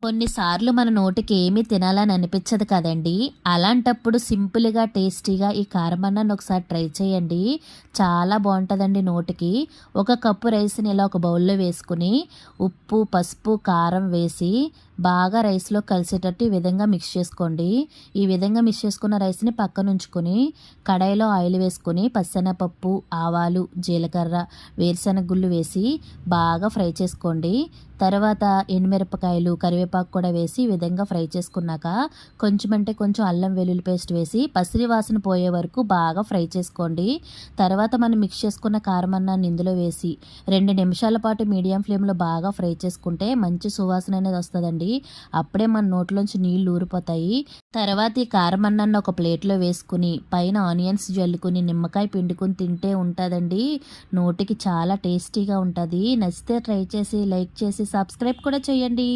కొన్నిసార్లు మన నోటికి ఏమీ తినాలని అనిపించదు కదండీ! అలాంటప్పుడు సింపుల్‌గా, టేస్టీగా ఈ కారమన్నాన్ని ఒకసారి ట్రై చేయండి. చాలా బావుంటదండి నోటికి. ఒక కప్పు రైస్‌ని ఇలా ఒక బౌల్‌లో వేసుకొని, ఉప్పు, పసుపు, కారం వేసి బాగా రైస్‌లో కలిసేటట్టు ఈ విధంగా మిక్స్ చేసుకోండి. ఈ విధంగా మిక్స్ చేసుకున్న రైస్‌ని పక్కనుంచుకొని, కడాయిలో ఆయిల్ వేసుకొని, పచ్చెనగపప్పు, ఆవాలు, జీలకర్ర, వేరుశెనగ గుళ్ళు వేసి బాగా ఫ్రై చేసుకోండి. తర్వాత ఎండుమిరపకాయలు, కరివేపాకు కూడా వేసి ఈ విధంగా ఫ్రై చేసుకున్నాక కొంచెం అంటే కొంచెం అల్లం వెల్లుల్లి పేస్ట్ వేసి పసిరి వాసన పోయే వరకు బాగా ఫ్రై చేసుకోండి. తర్వాత మనం మిక్స్ చేసుకున్న కారం అన్నాన్ని ఇందులో వేసి 2 నిమిషాల పాటు మీడియం ఫ్లేమ్లో బాగా ఫ్రై చేసుకుంటే మంచి సువాసన అనేది వస్తుందండి. అప్పుడే మన నోట్లోంచి నీళ్ళు ఊరిపోతాయి. తర్వాత ఈ కారం అన్నాన్ని ఒక ప్లేట్లో వేసుకుని పైన ఆనియన్స్ జల్లుకుని నిమ్మకాయ పిండుకొని తింటే ఉంటుందండి. నోటికి చాలా టేస్టీగా ఉంటుంది. నచ్చితే ట్రై చేసి లైక్ చేసి సబ్స్క్రైబ్ కూడా చేయండి.